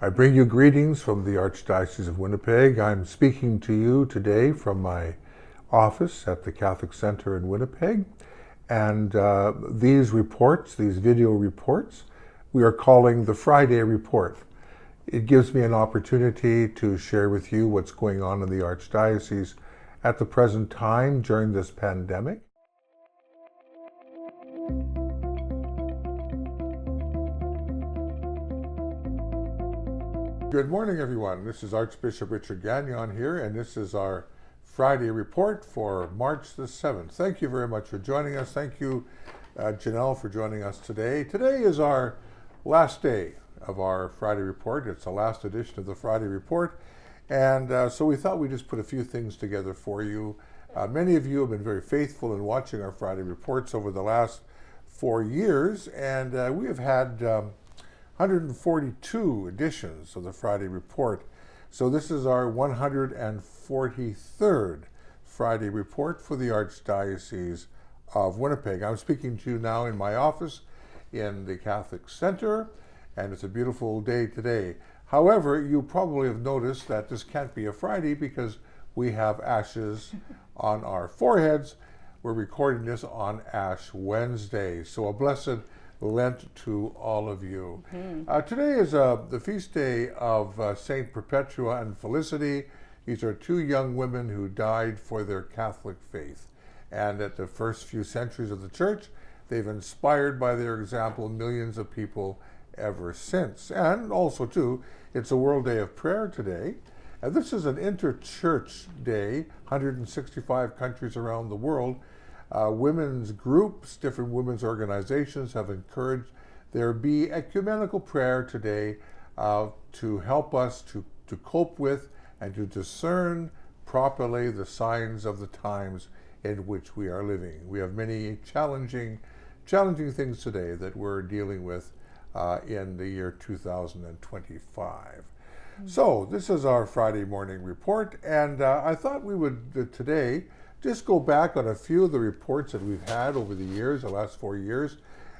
I bring you greetings from the Archdiocese of Winnipeg. I'm speaking to you today from my office at the Catholic Center in Winnipeg. And these reports, these video reports, we are calling the Friday Report. It gives me an opportunity to share with you what's going on in the Archdiocese at the present time during this pandemic. Good morning, everyone. This is Archbishop Richard Gagnon here, and this is our Friday report for March the 7th. Thank you very much for joining us. Thank you, Janelle, for joining us today. Today is our last day of our Friday report. It's the last edition of the Friday report, and so we thought we'd just put a few things together for you. Many of you have been very faithful in watching our Friday reports over the last 4 years, and we have had 142 editions of the Friday Report. So this is our 143rd Friday Report for the Archdiocese of Winnipeg. I'm speaking to you now in my office in the Catholic Center, and it's a beautiful day today. However, you probably have noticed that this can't be a Friday because we have ashes on our foreheads. We're recording this on Ash Wednesday. So a blessed Lent to all of you. Today is the feast day of St. Perpetua and Felicity. These are two young women who died for their Catholic faith. And at the first few centuries of the Church, they've inspired by their example millions of people ever since. And also, too, it's a World Day of Prayer today. And this is an inter-church day, 165 countries around the world. Women's groups, different women's organizations have encouraged there be ecumenical prayer today to help us to cope with and to discern properly the signs of the times in which we are living. We have many challenging things today that we're dealing with in the year 2025. So this is our Friday morning report, and I thought we would today just go back on a few of the reports that we've had over the years, the last 4 years.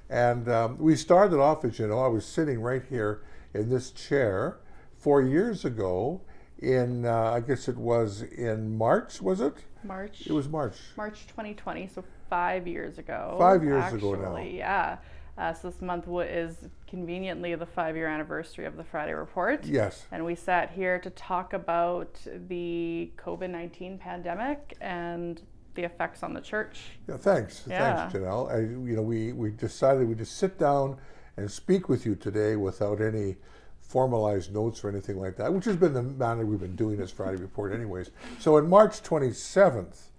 And we started off, as you know, I was sitting right here in this chair 4 years ago in, I guess it was in March, was it? March. It was March. March 2020, so 5 years ago. 5 years ago now. Yeah. So this month is conveniently the 5-year anniversary of the Friday Report. Yes. And we sat here to talk about the COVID-19 pandemic and the effects on the church. Yeah, thanks. Yeah. Thanks, Janelle. We decided we'd just sit down and speak with you today without any formalized notes or anything like that, which has been the manner we've been doing this Friday Report anyways. So on March 27th,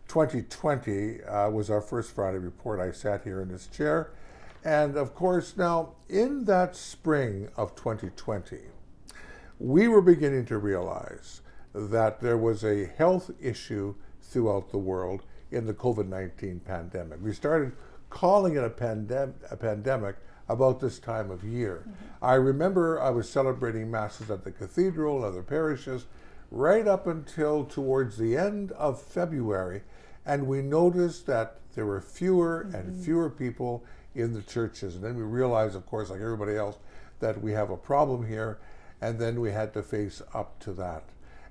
2020 was our first Friday Report. I sat here in this chair. And of course, now in that spring of 2020, we were beginning to realize that there was a health issue throughout the world in the COVID-19 pandemic. We started calling it a pandemic about this time of year. I remember I was celebrating masses at the Cathedral and other parishes right up until towards the end of February, and we noticed that there were fewer and fewer people in the churches. And then we realized, of course, like everybody else, that we have a problem here, and then we had to face up to that.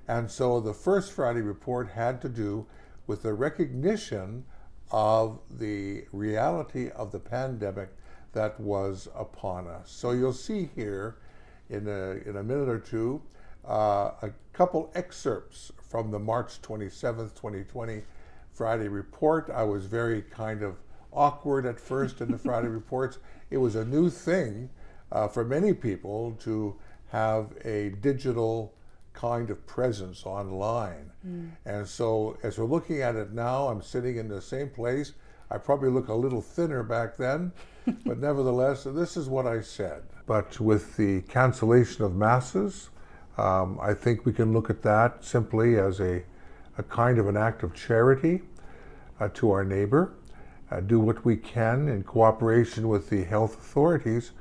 And so the first Friday Report had to do with the recognition of the reality of the pandemic that was upon us. So you'll see here in a minute or two a couple excerpts from the March 27th, 2020 Friday Report. I was very kind of awkward at first in the Friday reports. It was a new thing for many people to have a digital kind of presence online. And so as we're looking at it now, I'm sitting in the same place. I probably look a little thinner back then, but nevertheless, this is what I said. But with the cancellation of masses, I think we can look at that simply as a kind of an act of charity to our neighbor. Do what we can in cooperation with the health authorities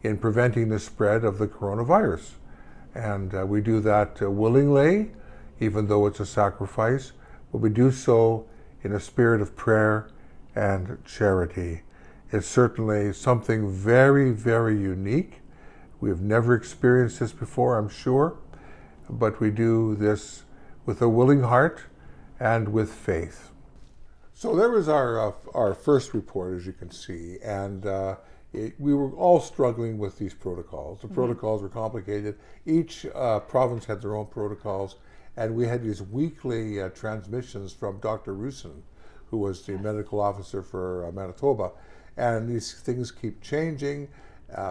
in preventing the spread of the coronavirus. And we do that willingly, even though it's a sacrifice, but we do so in a spirit of prayer and charity. It's certainly something very, very unique We have never experienced this before, I'm sure, but we do this with a willing heart and with faith. So there was our first report, as you can see, and we were all struggling with these protocols. The protocols were complicated. Each province had their own protocols, and we had these weekly transmissions from Dr. Rusin, who was the medical officer for Manitoba, and these things keep changing.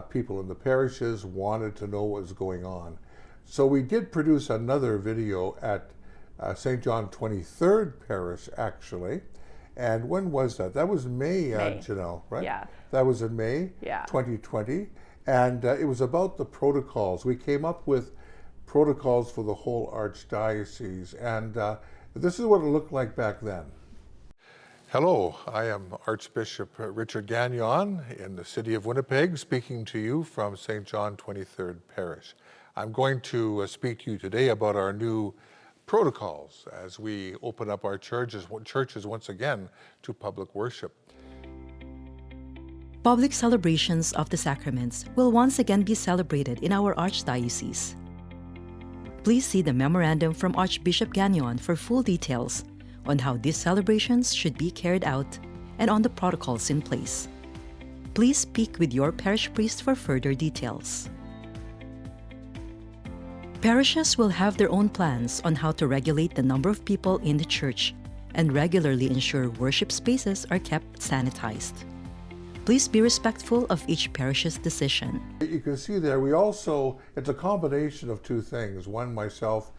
People in the parishes wanted to know what was going on. So we did produce another video at St. John 23rd Parish, actually. And when was that? That was May. Janelle, right? Yeah. That was in May 2020. And it was about the protocols. We came up with protocols for the whole Archdiocese. And this is what it looked like back then. Hello, I am Archbishop Richard Gagnon in the city of Winnipeg, speaking to you from St. John 23rd Parish. I'm going to speak to you today about our new protocols as we open up our churches once again to public worship. Public celebrations of the sacraments will once again be celebrated in our Archdiocese. Please see the memorandum from Archbishop Gagnon for full details on how these celebrations should be carried out and on the protocols in place. Please speak with your parish priest for further details. Parishes will have their own plans on how to regulate the number of people in the church and regularly ensure worship spaces are kept sanitized. Please be respectful of each parish's decision. You can see there, it's a combination of two things. One, myself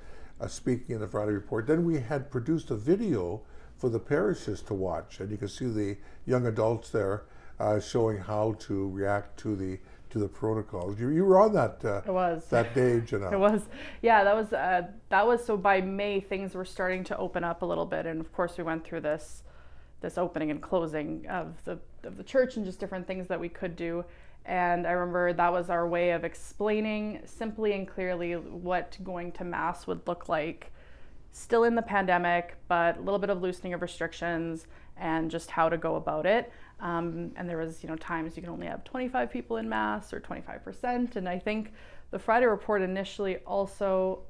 speaking in the Friday report. Then we had produced a video for the parishes to watch, and you can see the young adults there showing how to react to the protocols. You were on that that day, Janelle. It was, yeah. That was so by May things were starting to open up a little bit, and of course we went through this opening and closing of the church and just different things that we could do. And I remember that was our way of explaining simply and clearly what going to Mass would look like, still in the pandemic, but a little bit of loosening of restrictions and just how to go about it. And there was, times you can only have 25 people in Mass or 25%. And I think the Friday report initially also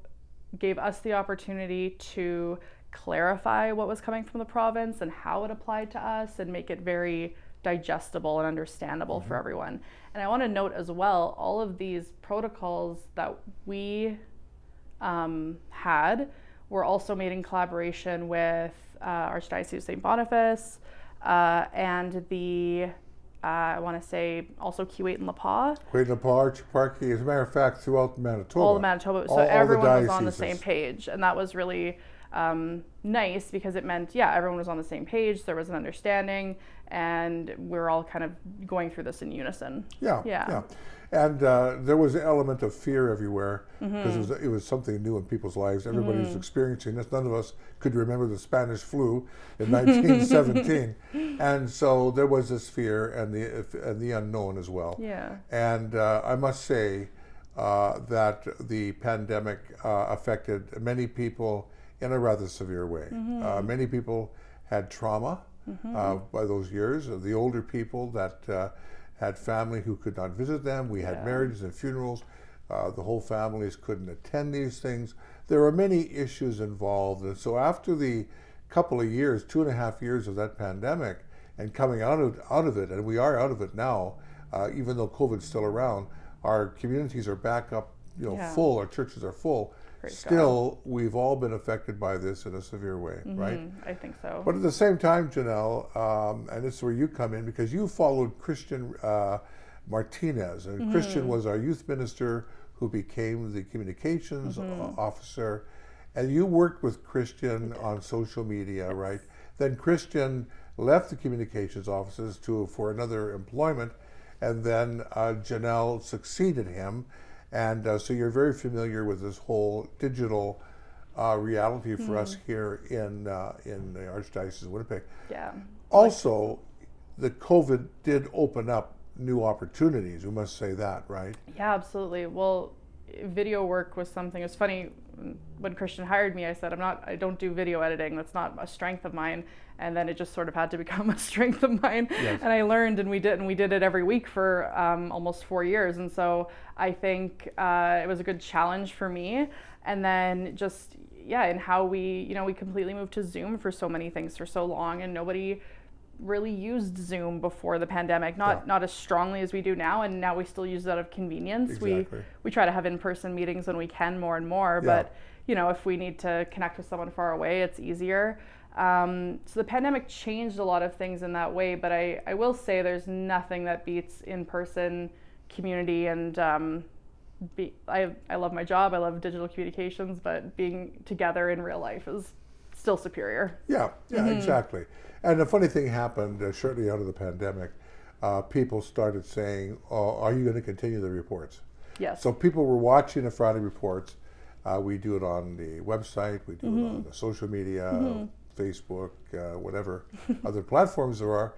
gave us the opportunity to clarify what was coming from the province and how it applied to us and make it very digestible and understandable for everyone. And I want to note as well, all of these protocols that we had were also made in collaboration with Archdiocese of St. Boniface and the, I want to say also Kuwait and Lapah. Kuwait and Lapah, Archparchy, as a matter of fact, throughout Manitoba. All of Manitoba, so everyone was on the same page. And that was really nice because it meant, everyone was on the same page, there was an understanding, and we're all kind of going through this in unison. Yeah. And there was an element of fear everywhere because it was something new in people's lives. Everybody was experiencing this. None of us could remember the Spanish flu in 1917. And so there was this fear and the unknown as well. Yeah. And I must say that the pandemic affected many people in a rather severe way. Many people had trauma by those years. The older people that had family who could not visit them. We had marriages and funerals. The whole families couldn't attend these things. There were many issues involved. And so after the couple of years, 2.5 years of that pandemic and coming out of it, and we are out of it now, even though COVID's still around, our communities are back up, full, our churches are full. Still, we've all been affected by this in a severe way, right? I think so. But at the same time, Janelle, and this is where you come in, because you followed Christian Martinez, and Christian was our youth minister who became the communications officer, and you worked with Christian on social media, right? Then Christian left the communications offices for another employment, and then Janelle succeeded him. And so you're very familiar with this whole digital reality for us here in the Archdiocese of Winnipeg. Yeah. Also, the COVID did open up new opportunities. We must say that, right? Yeah, absolutely. Well, video work was something. It was funny when Christian hired me. I said, I don't do video editing. That's not a strength of mine. And then it just sort of had to become a strength of mine. Yes. And I learned, and we did it every week for almost 4 years. And so I think it was a good challenge for me. And then just, and how we completely moved to Zoom for so many things for so long, and nobody really used Zoom before the pandemic, not as strongly as we do now, and now we still use it out of convenience. Exactly. We try to have in-person meetings when we can more and more, but if we need to connect with someone far away, it's easier. So the pandemic changed a lot of things in that way, but I will say there's nothing that beats in-person community, and I love my job, I love digital communications, but being together in real life is still superior. Yeah, exactly. And the funny thing happened shortly out of the pandemic. People started saying, are you going to continue the reports? Yes. So people were watching the Friday reports. We do it on the website, we do it on the social media, Facebook, whatever other platforms there are.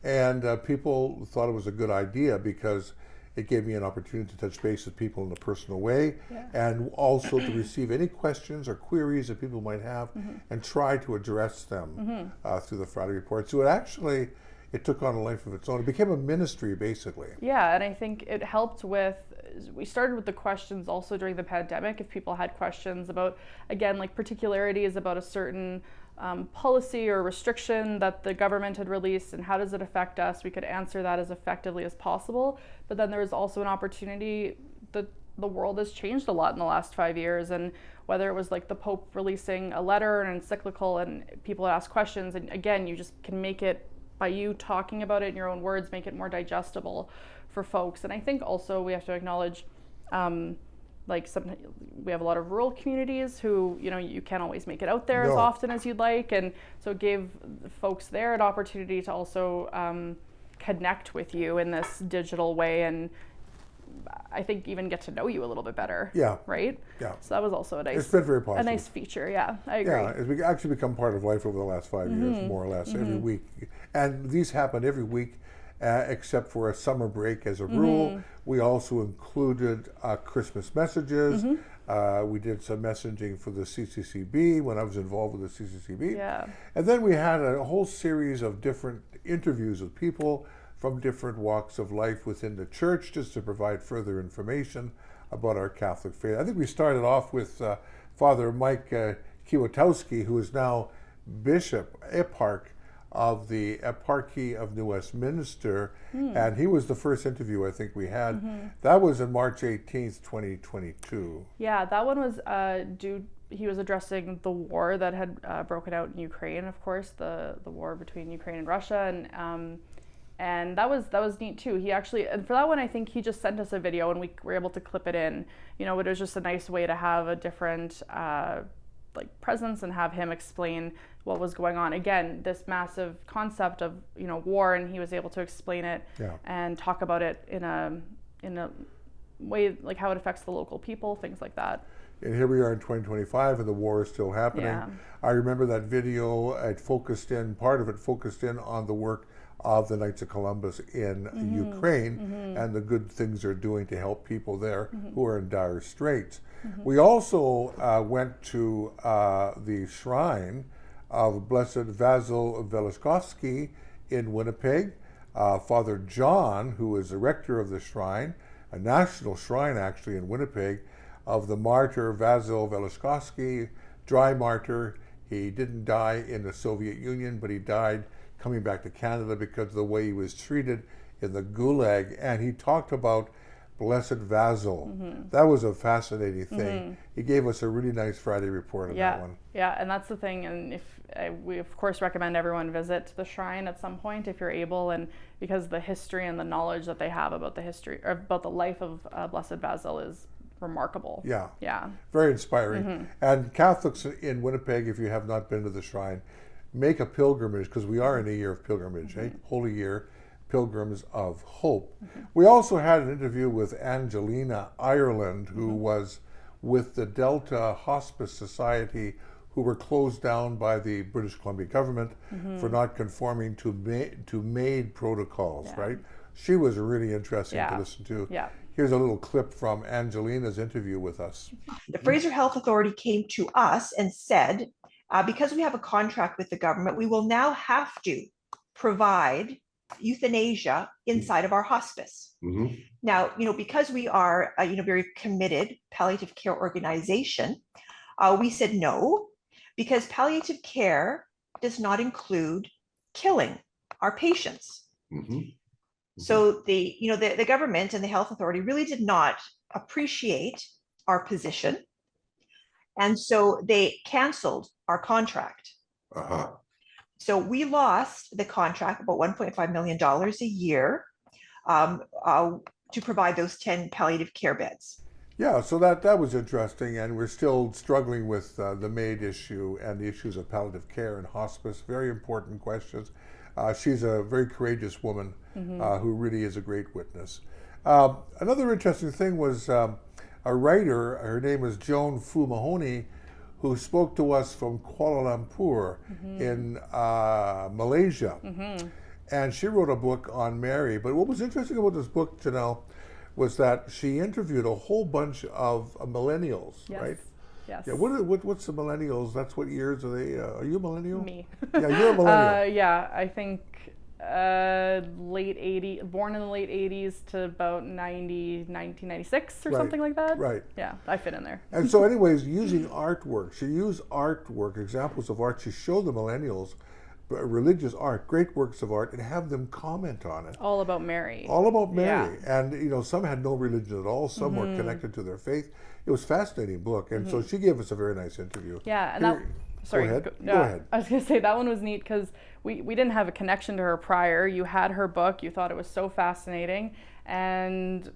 And people thought it was a good idea because it gave me an opportunity to touch base with people in a personal way, and also to receive any questions or queries that people might have and try to address them through the Friday report. So it took on a life of its own. It became a ministry, basically. Yeah, and I think it helped we started with the questions also during the pandemic. If people had questions about, again, like particularities about a certain policy or restriction that the government had released and how does it affect us, we could answer that as effectively as possible. But then there was also an opportunity that the world has changed a lot in the last 5 years, and whether it was like the Pope releasing a letter, an encyclical, and people ask questions, and again, you just can make it, by you talking about it in your own words, make it more digestible for folks. And I think also we have to acknowledge we have a lot of rural communities who, you can't always make it out there as often as you'd like. And so it gave folks there an opportunity to also connect with you in this digital way, and I think even get to know you a little bit better. Yeah. Right? Yeah. So that was also It's been very positive. a nice feature. Yeah, I agree. Yeah, it's actually become part of life over the last 5 years, more or less, every week. And these happen every week, except for a summer break as a rule. We also included Christmas messages. We did some messaging for the CCCB when I was involved with the CCCB. Yeah. And then we had a whole series of different interviews with people from different walks of life within the church, just to provide further information about our Catholic faith. I think we started off with Father Mike Kiewatowski, who is now Bishop Eparch of the Eparchy of New Westminster, and he was the first interview I think we had. That was on March 18th, 2022. Yeah, that one was he was addressing the war that had broken out in Ukraine, of course, the war between Ukraine and Russia, and that was neat too. He actually, and for that one, I think he just sent us a video and we were able to clip it in. But it was just a nice way to have a different presence and have him explain what was going on. Again, this massive concept of war, and he was able to explain it and talk about it in a way like how it affects the local people, things like that. And here we are in 2025, and the war is still happening. Yeah. I remember that video. Part of it focused in on the work of the Knights of Columbus in Ukraine and the good things they're doing to help people there who are in dire straits. We also went to the shrine of Blessed Vasil Velikoski in Winnipeg. Father John, who is the rector of the shrine, a national shrine actually in Winnipeg, of the martyr Vasil Velikoski, dry martyr. He didn't die in the Soviet Union, but he died coming back to Canada because of the way he was treated in the Gulag. And he talked about Blessed Vasil. That was a fascinating thing. He gave us a really nice Friday report on that one. Yeah, and that's the thing. And we of course recommend everyone visit the shrine at some point if you're able, and because the history and the knowledge that they have about the history or about the life of Blessed Vasil is remarkable. Yeah. Very inspiring. And Catholics in Winnipeg, if you have not been to the shrine, make a pilgrimage, because we are in a year of pilgrimage, Holy Year, Pilgrims of Hope. We also had an interview with Angelina Ireland, who was with the Delta Hospice Society, who were closed down by the British Columbia government for not conforming to MAID protocols, right? She was really interesting to listen to. Here's a little clip from Angelina's interview with us. The Fraser Health Authority came to us and said, because we have a contract with the government, we will now have to provide euthanasia inside of our hospice. Mm-hmm. Now, because we are a very committed palliative care organization, we said no, because palliative care does not include killing our patients. Mm-hmm. So the government and the health authority really did not appreciate our position, and so they canceled our contract. Uh-huh. So we lost the contract, about $1.5 million a year, to provide those 10 palliative care beds. Yeah, so that was interesting, and we're still struggling with the MAID issue and the issues of palliative care and hospice. Very important questions. She's a very courageous woman who really is a great witness. Another interesting thing was a writer, her name is Joan Fu Mahoney, who spoke to us from Kuala Lumpur in Malaysia. And she wrote a book on Mary. But what was interesting about this book, Janelle, was that she interviewed a whole bunch of millennials, Yes. right? Yes. Yeah. What's the millennials? That's what years are they? Are you a millennial? Me. Yeah, you're a millennial. Yeah, I think late 80s, born in the late 80s to about 1996 or Right, something like that. right. Yeah, I fit in there. And so anyways, using artwork, she used artwork, examples of art. She showed the millennials religious art, great works of art, and have them comment on it. All about Mary. All about Mary. Yeah. And some had no religion at all, some were connected to their faith. It was a fascinating book, and so she gave us a very nice interview. Yeah, and Here- sorry, go ahead. I was going to say that one was neat because we didn't have a connection to her prior. You had her book, you thought it was so fascinating, and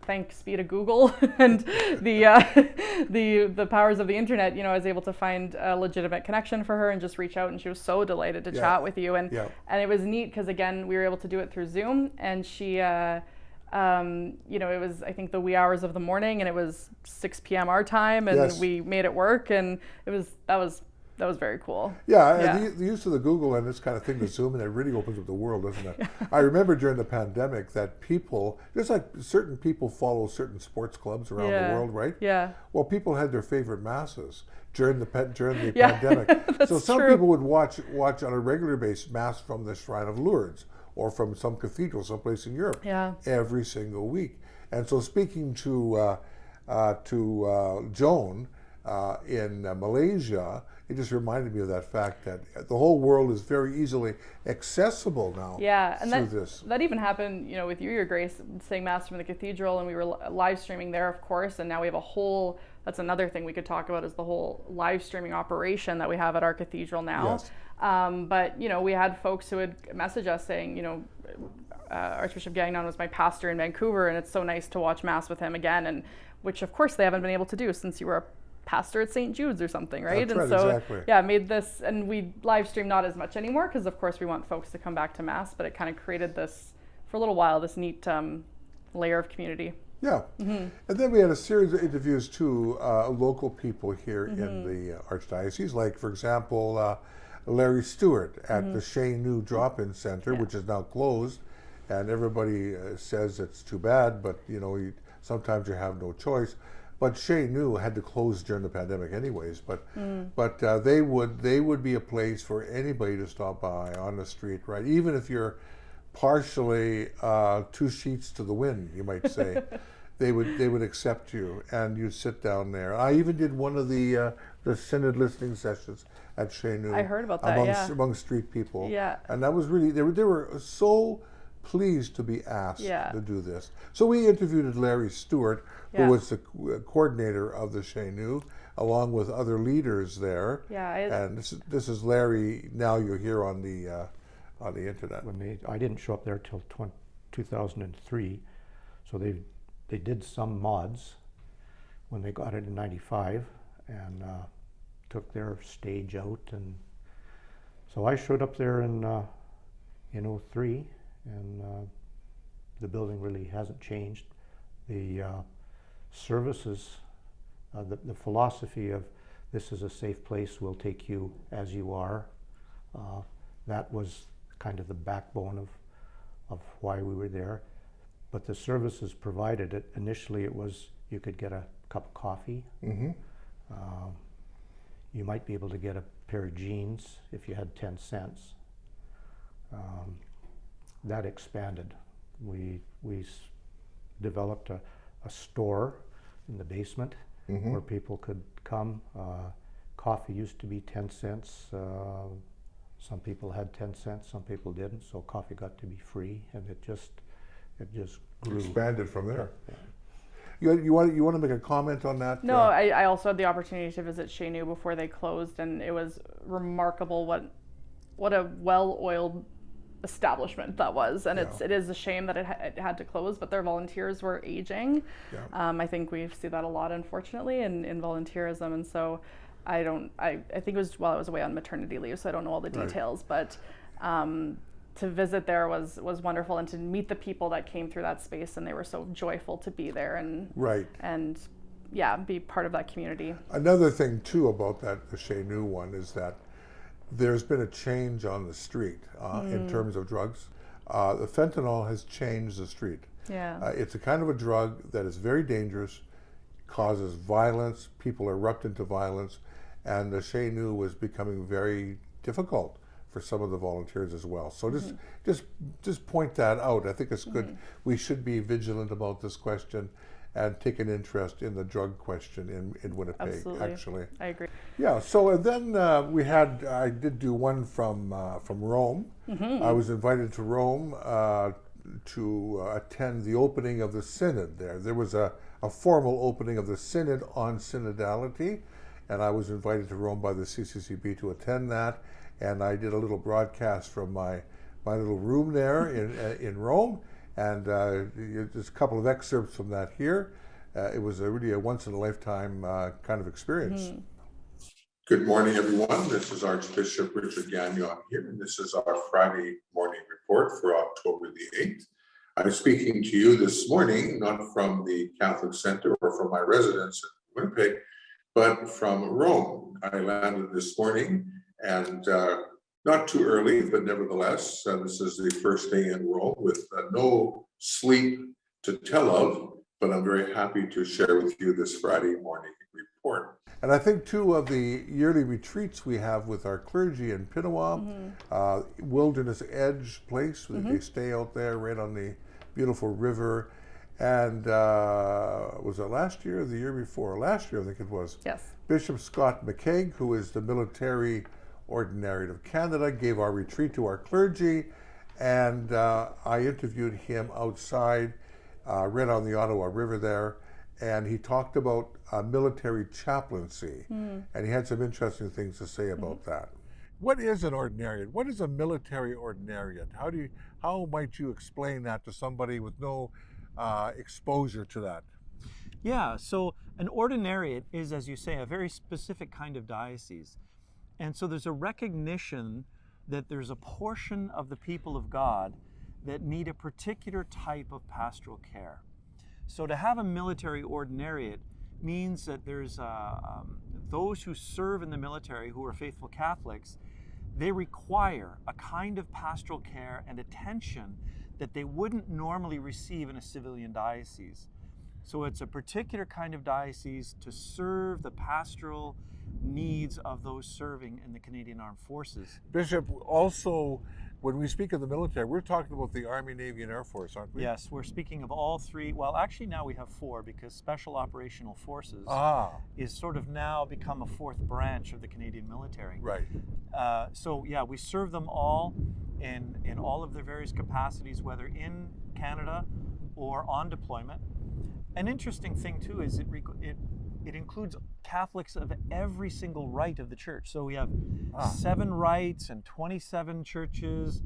thanks be to Google and the powers of the internet, I was able to find a legitimate connection for her and just reach out, and she was so delighted to chat with you, and it was neat because again we were able to do it through Zoom, and she it was, I think, the wee hours of the morning, and it was 6 p.m. our time, and we made it work, and that was very cool. Yeah, and the use of the Google and this kind of thing, the Zoom, and it really opens up the world, doesn't it? I remember during the pandemic that people, just like certain people follow certain sports clubs around the world, right? Yeah. Well, people had their favorite masses during the pandemic. So some true. people would watch on a regular basis mass from the Shrine of Lourdes or from some cathedral someplace in Europe every single week. And so speaking to Joan in Malaysia, it just reminded me of that fact that the whole world is very easily accessible now. Yeah, and through that even happened, with you, Your Grace, saying Mass from the Cathedral, and we were live streaming there, of course, and now we have a whole, that's another thing we could talk about, is the whole live streaming operation that we have at our cathedral now. Yes. But, we had folks who would message us saying, Archbishop Gagnon was my pastor in Vancouver, and it's so nice to watch Mass with him again, and which, of course, they haven't been able to do since you were a pastor at St. Jude's or something, right? That's and right, so exactly. made this, and we live stream not as much anymore because of course we want folks to come back to Mass, but it kind of created this, for a little while, this neat layer of community. Yeah, and then we had a series of interviews to local people here in the Archdiocese, like, for example, Larry Stewart at the Chez Nous Drop-In Center, which is now closed, and everybody says it's too bad, but sometimes you have no choice. But Chez Nous had to close during the pandemic anyways, but they would be a place for anybody to stop by on the street, right? Even if you're partially 2 sheets to the wind, you might say. They would accept you, and you'd sit down there. I even did one of the synod listening sessions at Chez Nous. I heard about that, among street people. Yeah. And that was really, they were so pleased to be asked to do this. So we interviewed Larry Stewart, who was the coordinator of the Chez Nous, along with other leaders there. And this is Larry. Now you're here on the internet. I didn't show up there till 2003, so they did some mods when they got it in '95, and took their stage out, and so I showed up there in '03, and the building really hasn't changed. The services, the philosophy of this is a safe place, we'll take you as you are, that was kind of the backbone of why we were there. but the services provided it. Initially, it was you could get a cup of coffee. Mm-hmm. You might be able to get a pair of jeans if you had 10 cents. That expanded. We developed a store in the basement Mm-hmm. where people could come. Coffee used to be 10 cents. Some people had 10 cents, some people didn't, so coffee got to be free, and it just grew. Expanded from there. Yeah. You want to make a comment on that? No, I also had the opportunity to visit Chez Nu before they closed, and it was remarkable what a well-oiled establishment that was. And Yeah. it is a shame that it had to close, but their volunteers were aging. Yeah. I think we see that a lot, unfortunately, in volunteerism, and so I think it was while I was away on maternity leave, so I don't know all the Right. details, but to visit there was wonderful, and to meet the people that came through that space, and they were so joyful to be there Right. and yeah, be part of that community. Another thing too about the Chez Nu one is that there's been a change on the street in terms of drugs. The fentanyl has changed the street. Yeah. It's a kind of a drug that is very dangerous, causes violence, people erupt into violence, and the Chez Nu was becoming very difficult for some of the volunteers as well. So just point that out. I think it's good. We should be vigilant about this question and take an interest in the drug question in Winnipeg. Absolutely. Actually, I agree. yeah. So then I did do one from Rome. I was invited to Rome to attend the opening of the synod there. There was a formal opening of the synod on synodality, and I was invited to Rome by the CCCB to attend that. And I did a little broadcast from my little room there in Rome, and there's a couple of excerpts from that here. It was really a once-in-a-lifetime kind of experience. Good morning, everyone. This is Archbishop Richard Gagnon here, and this is our Friday morning report for October the 8th. I'm speaking to you this morning, not from the Catholic Center or from my residence in Winnipeg, but from Rome. I landed this morning, and not too early, but nevertheless, this is the first day in Rome with no sleep to tell of, but I'm very happy to share with you this Friday morning report. And I think two of the yearly retreats we have with our clergy in Pinawa, Wilderness Edge place, they stay out there right on the beautiful river. And was it last year or the year before? Last year, I think it was. Yes. Bishop Scott McKaig, who is the military ordinariate of Canada, gave our retreat to our clergy, and I interviewed him outside, right on the Ottawa River there, and he talked about military chaplaincy, and he had some interesting things to say about that. What is an ordinariate? What is a military ordinariate? How might you explain that to somebody with no exposure to that? Yeah, so an ordinariate is, as you say, a very specific kind of diocese. And so there's a recognition that there's a portion of the people of God that need a particular type of pastoral care. So to have a military ordinariate means that there's those who serve in the military who are faithful Catholics, they require a kind of pastoral care and attention that they wouldn't normally receive in a civilian diocese. So it's a particular kind of diocese to serve the pastoral needs of those serving in the Canadian Armed Forces. Bishop, also, when we speak of the military, we're talking about the Army, Navy, and Air Force, aren't we? Yes, we're speaking of all three. Well, actually now we have four, because Special Operational Forces is sort of now become a fourth branch of the Canadian military. Right. So yeah, we serve them all in all of their various capacities, whether in Canada or on deployment. An interesting thing too is it includes Catholics of every single rite of the church. So we have 7 rites and 27 churches,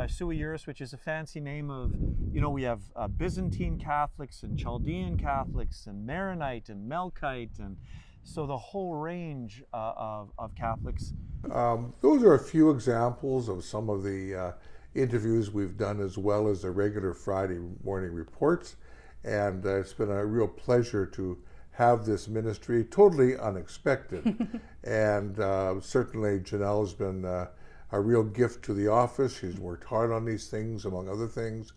sui juris, which is a fancy name of, we have Byzantine Catholics and Chaldean Catholics and Maronite and Melkite, and so the whole range of Catholics. Those are a few examples of some of the interviews we've done, as well as the regular Friday morning reports. And it's been a real pleasure to have this ministry, totally unexpected. And certainly Janelle has been a real gift to the office. She's worked hard on these things, among other things,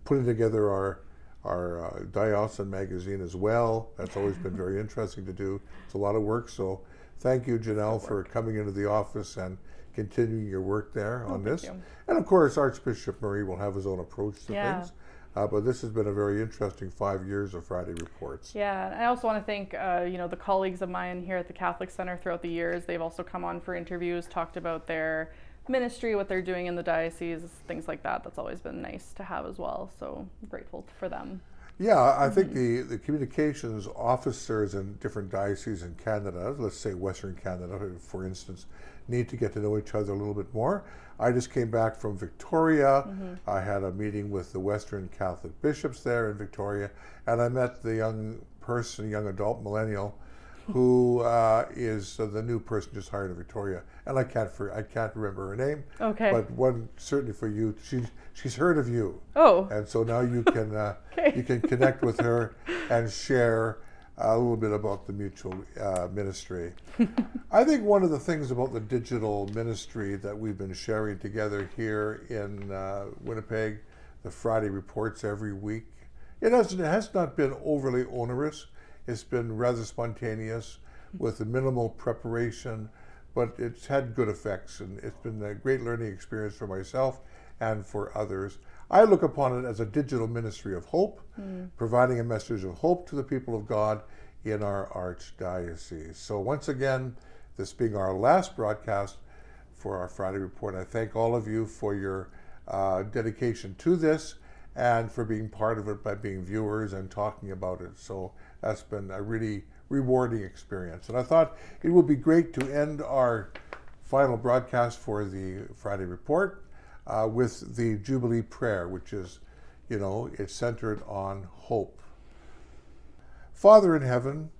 putting together diocesan magazine as well. That's always been very interesting to do. It's a lot of work. So thank you, Janelle, for coming into the office and continuing your work there on this. you. And of course, Archbishop Murray will have his own approach to Yeah. things. But this has been a very interesting 5 years of Friday Reports. Yeah, and I also want to thank the colleagues of mine here at the Catholic Center throughout the years. They've also come on for interviews, talked about their ministry, what they're doing in the diocese, things like that. That's always been nice to have as well. So I'm grateful for them. Yeah, I think the communications officers in different dioceses in Canada, let's say Western Canada, for instance, need to get to know each other a little bit more. I just came back from Victoria. I had a meeting with the Western Catholic bishops there in Victoria, and I met the young adult millennial, who is the new person just hired in Victoria, and I can't remember her name. Okay. But one certainly for you, she's heard of you. Oh. And so now you can you can connect with her and share a little bit about the mutual ministry. I think one of the things about the digital ministry that we've been sharing together here in Winnipeg, the Friday Reports every week, it has not been overly onerous. It's been rather spontaneous with a minimal preparation, but it's had good effects, and it's been a great learning experience for myself and for others. I look upon it as a digital ministry of hope, providing a message of hope to the people of God in our archdiocese. So once again, this being our last broadcast for our Friday Report, I thank all of you for your dedication to this and for being part of it by being viewers and talking about it. So that's been a really rewarding experience. And I thought it would be great to end our final broadcast for the Friday Report with the Jubilee Prayer, which is, it's centered on hope. Father in heaven,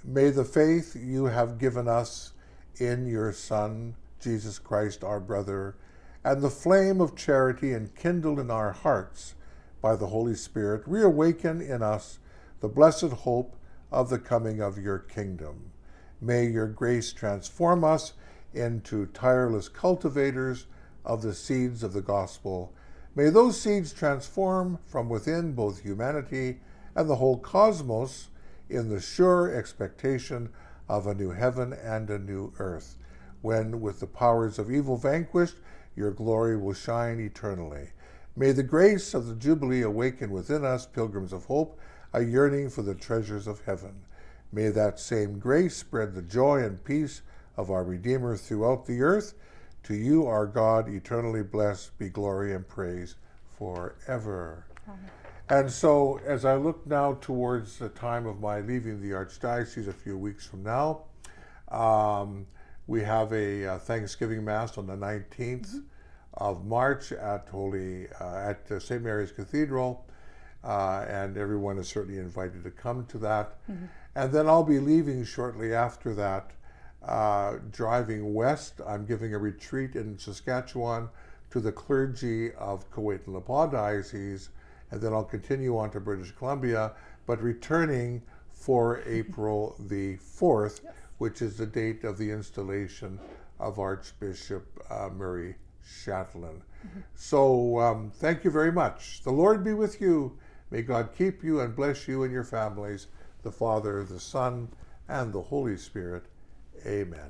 may the faith you have given us in your Son, Jesus Christ, our brother, and the flame of charity enkindled in our hearts by the Holy Spirit, reawaken in us the blessed hope of the coming of your kingdom. May your grace transform us into tireless cultivators of the seeds of the gospel. May those seeds transform from within both humanity and the whole cosmos in the sure expectation of a new heaven and a new earth, when, with the powers of evil vanquished, your glory will shine eternally. May the grace of the Jubilee awaken within us, pilgrims of hope, a yearning for the treasures of heaven. May that same grace spread the joy and peace of our Redeemer throughout the earth. To you, our God, eternally blessed be glory and praise forever. Amen. And so, as I look now towards the time of my leaving the Archdiocese a few weeks from now, we have a Thanksgiving Mass on the 19th of March at St. Mary's Cathedral, and everyone is certainly invited to come to that. And then I'll be leaving shortly after that, driving west. I'm giving a retreat in Saskatchewan to the clergy of Kuwait and Lapah Diocese, and then I'll continue on to British Columbia, but returning for April the 4th, which is the date of the installation of Archbishop Murray Chatelain. So thank you very much. The Lord be with you. May God keep you and bless you and your families, the Father, the Son, and the Holy Spirit. Amen.